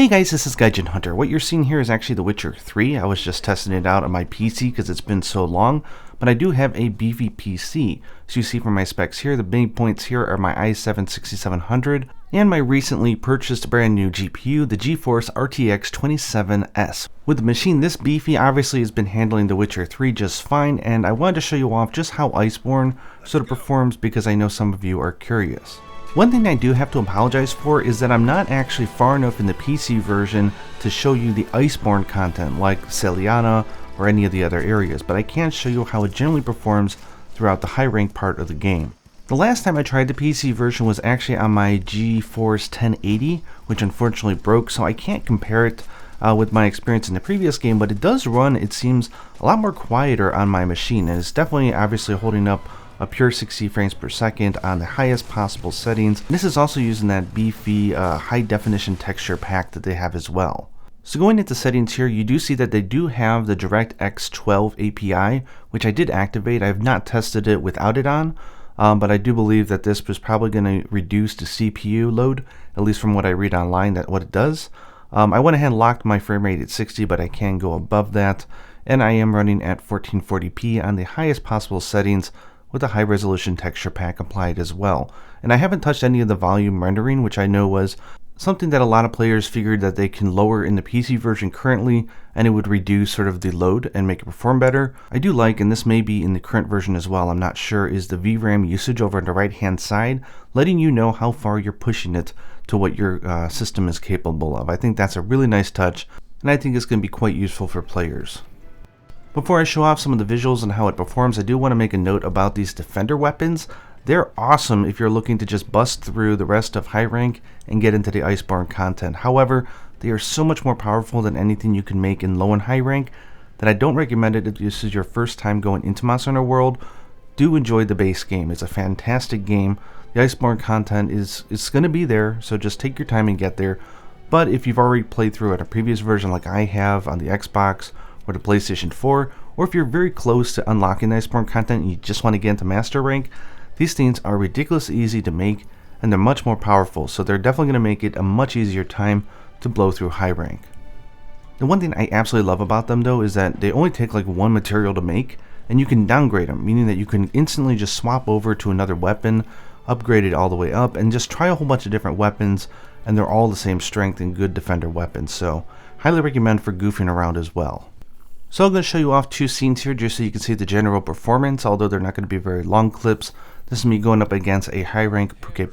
Hey guys, this is Gaijin Hunter. What you're seeing here is actually The Witcher 3. I was just testing it out on my PC because it's been so long, but I do have a beefy PC. So you see from my specs here, the main points here are my i7 6700 and my recently purchased brand new GPU, the GeForce RTX 27S. With the machine this beefy, obviously has been handling The Witcher 3 just fine, and I wanted to show you off just how Iceborne sort of performs because I know some of you are curious. One thing I do have to apologize for is that I'm not actually far enough in the PC version to show you the Iceborne content like Celiana or any of the other areas, but I can show you how it generally performs throughout the high rank part of the game. The last time I tried the PC version was actually on my GeForce 1080, which unfortunately broke, so I can't compare it with my experience in the previous game, but it does run, it seems, a lot more quieter on my machine, and it's definitely obviously holding up a pure 60 frames per second on the highest possible settings. This is also using that beefy high definition texture pack that they have as well. So going into settings here, you do see that they do have the direct X12 API, which I did activate. I have not tested it without it on, but I do believe that this was probably going to reduce the CPU load, at least from what I read online, that what it does. I went ahead and locked my frame rate at 60, but I can go above that, and I am running at 1440p on the highest possible settings, with a high resolution texture pack applied as well. And I haven't touched any of the volume rendering, which I know was something that a lot of players figured that they can lower in the PC version currently, and it would reduce sort of the load and make it perform better. I do like, and this may be in the current version as well, I'm not sure, is the Vram Usage over on the right hand side, letting you know how far you're pushing it to what your system is capable of. I think that's a really nice touch, and I think it's going to be quite useful for players. Before I show off some of the visuals and how it performs, I do want to make a note about these defender weapons. They're awesome if you're looking to just bust through the rest of high rank and get into the Iceborne content. However, they are so much more powerful than anything you can make in low and high rank that I don't recommend it if this is your first time going into Monster Hunter World. Do enjoy the base game. It's a fantastic game. The Iceborne content is going to be there, so just take your time and get there. But if you've already played through it, a previous version like I have on the Xbox or the PlayStation 4, or if you're very close to unlocking the Iceborne content and you just want to get into Master Rank, these things are ridiculously easy to make and they're much more powerful, so they're definitely going to make it a much easier time to blow through high rank. The one thing I absolutely love about them though is that they only take like one material to make, and you can downgrade them, meaning that you can instantly just swap over to another weapon, upgrade it all the way up, and just try a whole bunch of different weapons, and they're all the same strength and good defender weapons, so highly recommend for goofing around as well. So I'm going to show you off two scenes here just so you can see the general performance, although they're not going to be very long clips. This is me going up against a high rank Puke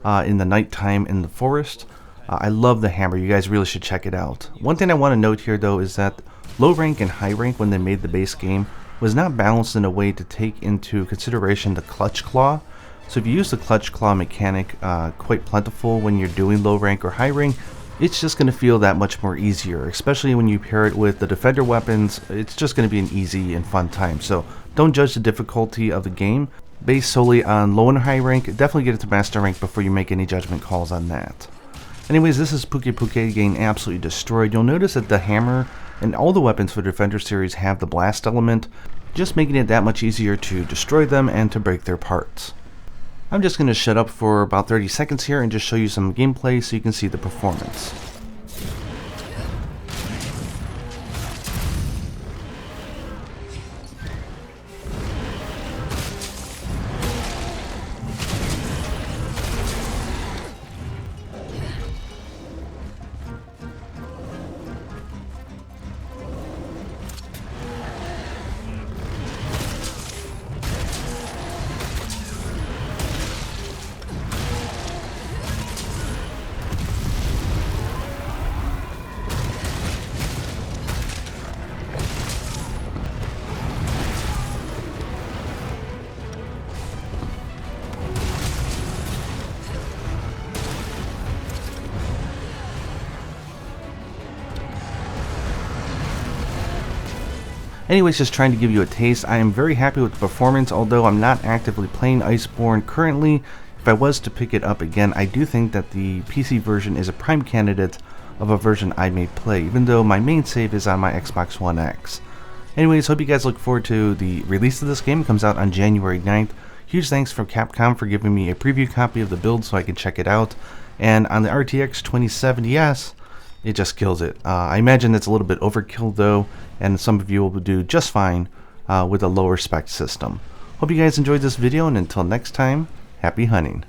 in the nighttime in the forest. I love the hammer, you guys really should check it out. One thing I want to note here though is that low rank and high rank when they made the base game was not balanced in a way to take into consideration the clutch claw. So if you use the clutch claw mechanic quite plentiful when you're doing low rank or high rank, it's just going to feel that much more easier, especially when you pair it with the defender weapons. It's just going to be an easy and fun time. So don't judge the difficulty of the game based solely on low and high rank. Definitely get it to master rank before you make any judgment calls on that. Anyways, this is Puke getting absolutely destroyed. You'll notice that the hammer and all the weapons for the Defender series have the blast element, just making it that much easier to destroy them and to break their parts. I'm just going to shut up for about 30 seconds here and just show you some gameplay so you can see the performance. Anyways, just trying to give you a taste. I am very happy with the performance, although I'm not actively playing Iceborne currently. If I was to pick it up again, I do think that the PC version is a prime candidate of a version I may play, even though my main save is on my Xbox One X. Anyways, hope you guys look forward to the release of this game. It comes out on January 9th. Huge thanks from Capcom for giving me a preview copy of the build so I can check it out. And on the RTX 2070S, it just kills it. I imagine it's a little bit overkill though, and some of you will do just fine with a lower spec system. Hope you guys enjoyed this video, and until next time, happy hunting.